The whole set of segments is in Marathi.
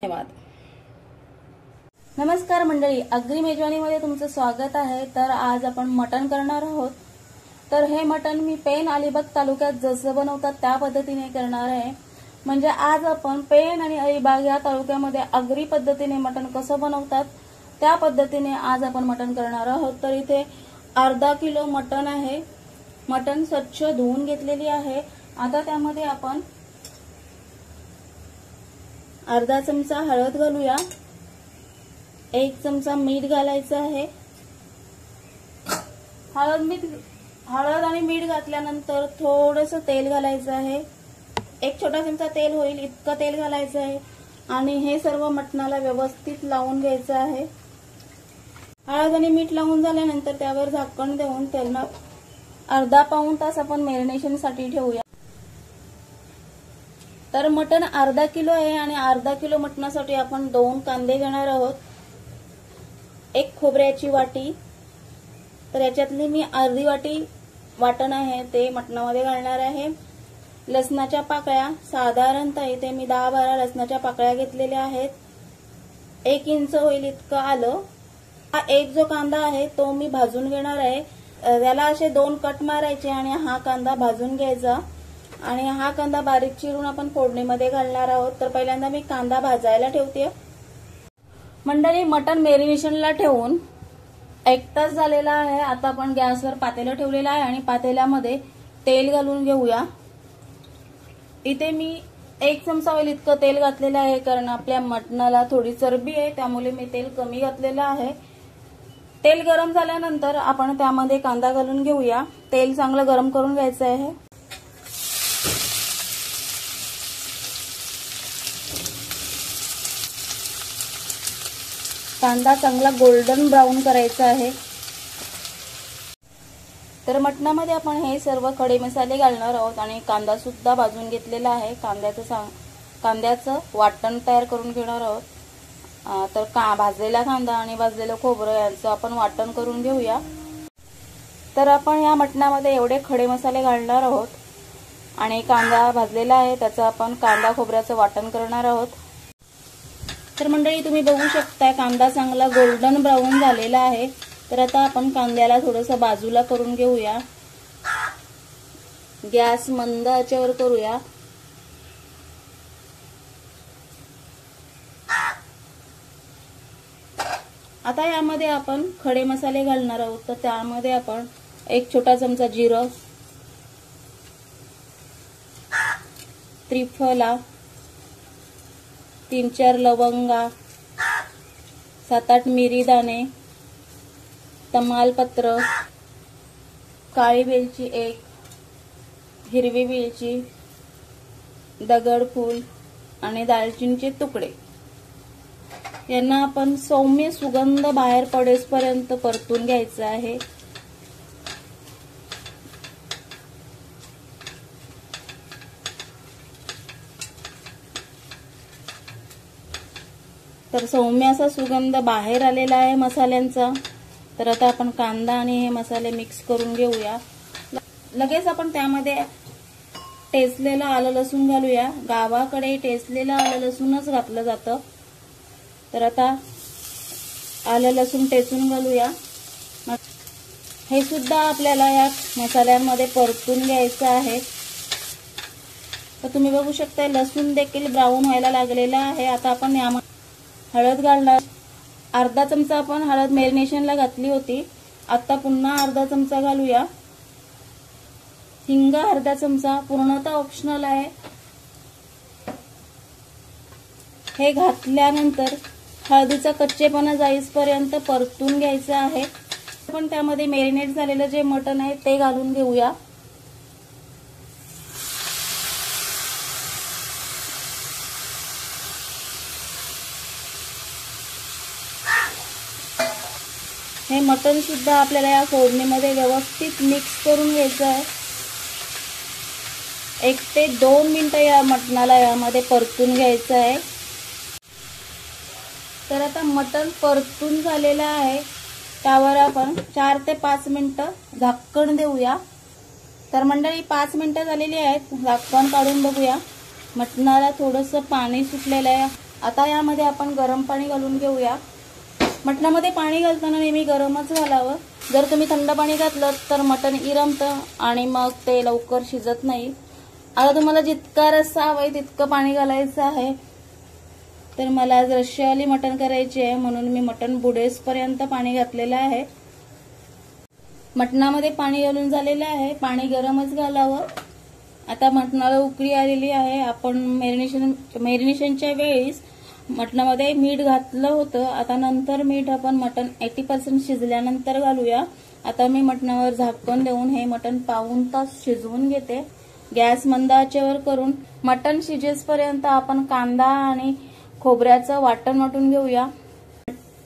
धन्यवाद। नमस्कार मंडळी, अग्री मेजवानीमध्ये तुमचं स्वागत आहे। तर आज आपण मटण करणार आहोत। तर हे मटण मी पेण अलिबाग तालुक्यात जसं बनवतात त्या पद्धतीने करणार आहे। म्हणजे आज आपण पेण आणि अलिबाग या तालुक्यामध्ये अग्री पद्धतीने मटण कसं बनवतात त्या पद्धतीने आज आपण मटण करणार आहोत। तर इथे अर्धा किलो मटण आहे। मटण स्वच्छ धुवून घेतलेली आहे। आता त्यामध्ये आपण अर्धा चमचा हळद घालूया, 1 चमचा मीठ घालायचं आहे। हळद आणि मीठ घातल्यानंतर थोडंसं तेल घालायचं आहे। 1 छोटा चमचा तेल होईल इतकं तेल घालायचं आहे आणि हे सर्व मटणाला व्यवस्थित लावून घ्यायचं आहे। हळद आणि मीठ लावून झाल्यानंतर त्यावर झाकण देऊन त्यांना अर्धा पाऊण तास आपण मॅरिनेशनसाठी ठेवूया। तर मटण अर्धा किलो आहे आणि अर्धा किलो मटणासाठी आपण 2 कांदे घेणार आहोत, 1 खोबऱ्याची वाटी। तर याच्यातली मी अर्धी वाटी वाटण आहे ते मटणामध्ये घालणार आहे। लसणाच्या पाकळ्या साधारणतः इथे मी 10-12 लसणाच्या पाकळ्या घेतलेल्या आहेत। 1 इंच होईल इतकं आलं। हा एक जो कांदा आहे तो मी भाजून घेणार आहे। त्याला असे 2 कट मारायचे आणि हा कांदा भाजून घ्यायचा आणि हा कांदा बारीक चिरून आपण फोडणीमध्ये घालणार आहोत। तर पहिल्यांदा मी कांदा भाजायला ठेवते। मंडळी, मटण मॅरिनेशनला ठेवून 1 तास झालेला आहे। आता आपण गॅसवर पातेलं ठेवलेलं आहे आणि पातेल्यामध्ये तेल घालून घेऊया। इथे मी 1 चमचा होईल इतकं तेल घातलेलं आहे, कारण आपल्या मटणाला थोडी चरबी आहे त्यामुळे मी तेल कमी घातलेलं आहे। तेल गरम झाल्यानंतर आपण त्यामध्ये कांदा घालून घेऊया। तेल चांगलं गरम करून घ्यायचं आहे। कांदा चांगला गोल्डन ब्राऊन करायचा आहे। तर मटणामध्ये आपण हे सर्व खडे मसाले घालणार आहोत आणि कांदा सुद्धा भाजून घेतलेला आहे। कांद्याचं वाटण तयार करून घेणार आहोत। तर भाजलेला कांदा आणि भाजलेलं खोबरं यांचं आपण वाटण करून घेऊया। तर आपण या मटणामध्ये एवढे खडे मसाले घालणार आहोत आणि कांदा भाजलेला आहे त्याचं आपण कांदा खोबऱ्याचं वाटण करणार आहोत। तर मंडळी, तुम्ही बघू शकता कांदा चांगला गोल्डन ब्राऊन झालेला आहे। तर आता आपण कांद्याला थोडंसं बाजूला करून घेऊया। गॅस मंद आचेवर करूया। आता यामध्ये आपण खडे मसाले घालणार आहोत। तर त्यामध्ये आपण 1 छोटा चमचा जिरं, त्रिफला, 3-4 लवंगा, 7-8 मिरी दाणे, तमालपत्र, काळी वेलची 1, हिरवी वेलची, दगडफूल आणि दालचिनीचे तुकडे यांना आपण सौम्य सुगंध बाहेर पडेपर्यंत परतून घ्यायचं आहे। तर सौम्य असा सुगंध बाहेर आलेला आहे मसाल्यांचा। तर आता आपण कांदा आणि हे मसाले मिक्स करून घेऊया। लगेच आपण त्यामध्ये टेचलेलं आलं लसूण घालूया। गावाकडे टेचलेलं आलं लसूणच घातलं जातं। तर आता आलं लसूण टेचून घालूया। हे सुद्धा आपल्याला या मसाल्यांमध्ये परतून घ्यायचं आहे। तर तुम्ही बघू शकता लसूण देखील ब्राऊन व्हायला लागलेला आहे। आता आपण यामध्ये हळद घालणार। अर्धा चमचा आपण हळद मॅरिनेशनला घातली होती, आता पुन्हा अर्धा चमचा घालूया। हिंग अर्धा चमचा, पूर्णतः ऑप्शनल आहे। हे घातल्यानंतर हळदीचा कच्चेपणा जाईपर्यंत परतून घ्यायचं आहे। आपण त्यामध्ये मॅरिनेट झालेलं जे मटण आहे ते घालून घेऊया। हे मटण सुद्धा आपल्याला या फोडणीमध्ये व्यवस्थित मिक्स करून घ्यायचं आहे। 1 ते 2 मिनिटं या मटणाला यामध्ये परतून घ्यायचं आहे। तर आता मटण परतून झालेलं आहे, त्यावर आपण 4 ते 5 मिनिटं झाकण देऊया। तर मंडळी 5 मिनिटं झालेली आहेत, झाकण काढून बघूया। मटणाला थोडंसं पाणी सुटलेलं आहे, आता यामध्ये आपण गरम पाणी घालून घेऊया। मटणामध्ये पाणी घालताना नेहमी गरमच घालावं। जर तुम्ही थंड पाणी घातलं तर मटण इरमतं आणि मग ते लवकर शिजत नाही। आता तुम्हाला जितका रस्सा हवाय तितकं पाणी घालायचं आहे। तर मला आज रश्श्यावाली मटण करायची आहे म्हणून मी मटण बुडेसपर्यंत पाणी घातलेलं आहे। मटणामध्ये पाणी घालून झालेलं आहे, पाणी गरमच घालावं। आता मटणाला उकळी आलेली आहे। आपण मॅरिनेशनच्या वेळेस मटणामध्ये मीठ घातलं होतं। आता नंतर मीठ आपण मटण 80% शिजल्यानंतर घालूया। आता मी मटणावर झाकण देऊन हे मटण पाऊण तास शिजवून घेते। गॅस मंद आचेवर करून मटण शिजेपर्यंत आपण कांदा आणि खोबऱ्याचं वाटण वाटून घेऊया।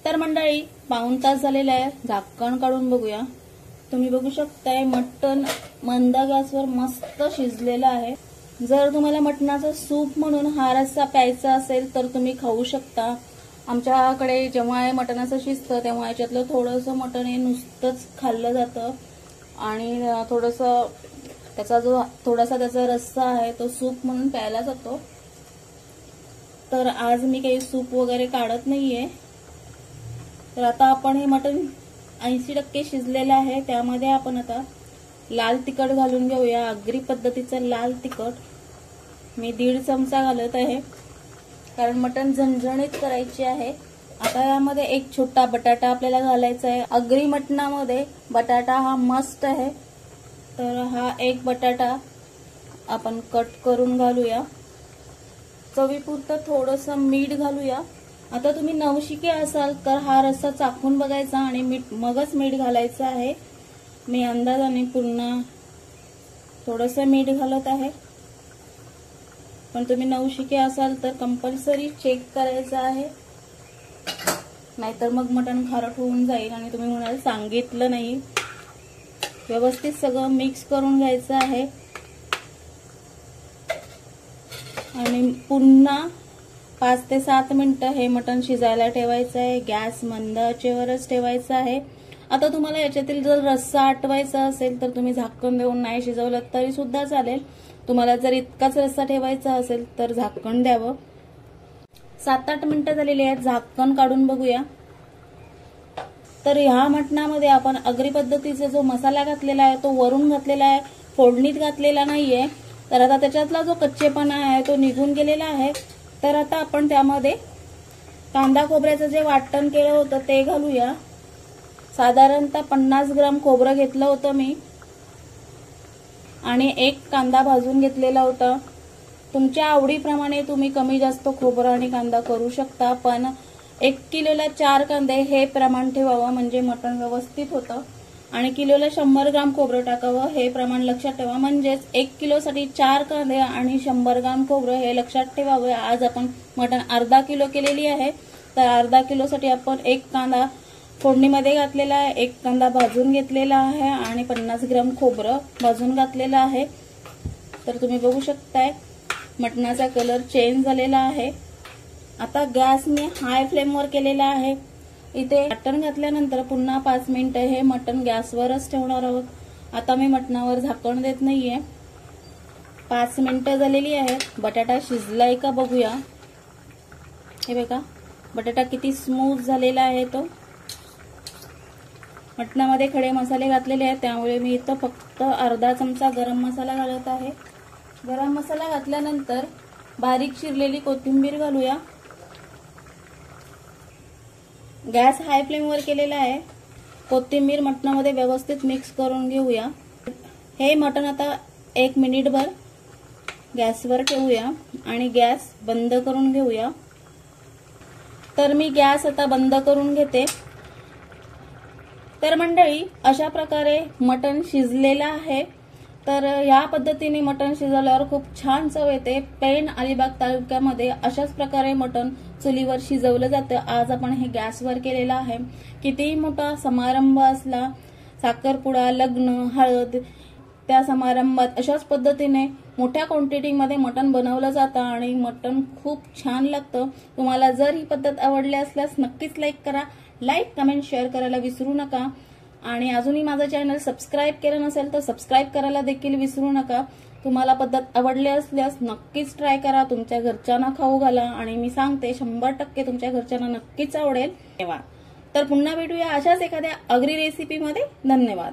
तर मंडळी पाऊण तास झालेला आहे, झाकण काढून बघूया। तुम्ही बघू शकताय मटण मंद गॅसवर मस्त शिजलेलं आहे। जर तुम्हाला मटणाचं सूप म्हणून हा रस्सा प्यायचा असेल तर तुम्ही खाऊ शकता। आमच्याकडे जेव्हा हे मटण असं शिजतं तेव्हा याच्यातलं थोडंसं मटण हे नुसतंच खाल्लं जातं आणि थोडासा त्याचा रस्सा आहे तो सूप म्हणून प्यायला जातो। तर आज मी काही सूप वगैरे काढत नाहीये। तर आता आपण हे मटण 80% शिजलेलं आहे। त्यामध्ये आपण आता लाल तिखट घालून घेऊया। आगरी पद्धतीचं लाल तिखट मी 1.5 चमचा घालत आहे कारण मटण झणझणीत करायची आहे। आता यामध्ये एक छोटा बटाटा आपल्याला घालायचा आहे। आगरी मटणामध्ये बटाटा हा मस्त आहे। तर हा एक बटाटा आपण कट करून घालूया। चवीपुरतं थोडंसं मीठ घालूया। आता तुम्ही नवशिके असाल तर हा रस्सा चाखून बघायचा आणि मगच मीठ घालायचं आहे। मी अंदाजाने पुन्हा थोडंसं मीठ घालत आहे, पण तुम्ही नवशिके असाल तर कंपल्सरी चेक करायचं आहे, नाहीतर मग मटण खारट होऊन जाईल आणि तुम्ही म्हणाल सांगितलं नाही। व्यवस्थित सगळं मिक्स करून घ्यायचं आहे आणि पुन्हा 5 ते 7 मिनिटं हे मटण शिजायला ठेवायचं आहे। गॅस मंद आचेवरच ठेवायचा आहे। आता तुम्हाला याच्यातील जर रस्सा आटवायचा असेल तर तुम्ही झाकण देऊन नाही शिजवलं तरी सुद्धा चालेल। तुम्हाला जर इतकाच रस्सा ठेवायचा असेल तर झाकण द्यावं। 7-8 मिनिटं झालेली आहेत, झाकण काढून बघूया। तर ह्या मटणामध्ये आपण आगरी पद्धतीचा जो मसाला घातलेला आहे तो वरून घातलेला आहे, फोडणीत घातलेला नाहीये। तर आता त्याच्यातला जो कच्चेपणा आहे तो निघून गेलेला आहे। तर आता आपण त्यामध्ये कांदा खोबऱ्याचं जे वाटण केलं होतं ते घालूया। साधारणतः 50 ग्राम खोबरं घेतलं होतं मी आणि 1 कांदा भाजून घेतलेला होता। तुमच्या आवडीप्रमाणे तुम्ही कमी जास्त खोबरं आणि कांदा करू शकता, पण 1 किलोला 4 कांदे हे प्रमाण ठेवावं म्हणजे मटण व्यवस्थित होतं आणि किलोला 100 ग्राम खोबरं टाकावं हे प्रमाण लक्षात ठेवा। म्हणजेच 1 किलोसाठी 4 कांदे आणि 100 ग्राम खोबरं हे लक्षात ठेवावे। आज आपण मटण अर्धा किलो केलेली आहे, तर अर्धा किलोसाठी आपण 1 कांदा फोडणीमध्ये घातलेला आहे, 1 कांदा भाजून घेतलेला आहे आणि 50 ग्राम खोबरं भाजून घातलेलं आहे। तर तुम्ही बघू शकताय मटणाचा कलर चेंज झालेला आहे। आता गॅस मी हाय फ्लेमवर केलेला आहे। इथे मटण घातल्यानंतर पुन्हा 5 मिनिटं हे मटण गॅसवरच ठेवणार आहोत। आता मी मटणावर झाकण देत नाहीये। 5 मिनिटं झालेली आहेत। बटाटा शिजलाय का बघूया। हे बघा बटाटा किती स्मूथ झालेला आहे तो। मटणामध्ये खडे मसाले घातलेले आहेत त्यामुळे मी इथं फक्त अर्धा चमचा गरम मसाला घालत आहे। गरम मसाला घातल्यानंतर बारीक चिरलेली कोथिंबीर घालूया। गॅस हाय फ्लेमवर केलेला आहे। कोथिंबीर मटणामध्ये व्यवस्थित मिक्स करून घेऊया। हे मटण आता 1 मिनिटभर गॅसवर ठेवूया आणि गॅस बंद करून घेऊया। तर मी गॅस आता बंद करून घेते। तर मंडळी अशा प्रकारे मटण शिजलेलं आहे। तर या पद्धतीने मटण शिजवल्यावर खूप छान चव येते। पेण अलिबाग तालुक्यामध्ये अशाच प्रकारे मटण चुलीवर शिजवलं जातं। आज आपण हे गॅसवर केलेलं आहे। कितीही मोठा समारंभ असला, साखरपुडा, लग्न, हळद, त्या समारंभात अशाच पद्धतीने मोठ्या क्वांटिटीमध्ये मटण बनवलं जातं आणि मटण खूप छान लागतं। तुम्हाला जर ही पद्धत आवडली असल्यास नक्कीच लाईक करा। लाईक, कमेंट, शेअर करायला विसरू नका आणि अजूनही माझं चॅनल सबस्क्राईब केलं नसेल तर सबस्क्राईब करायला देखील विसरू नका। तुम्हाला पद्धत आवडली असल्यास नक्कीच ट्राय करा, तुमच्या घरच्यांना खाऊ घाला आणि मी सांगते 100% तुमच्या घरच्यांना नक्कीच आवडेल. धन्यवाद. तर पुन्हा भेटूया अशाच एखाद्या अग्री रेसिपीमध्ये. धन्यवाद.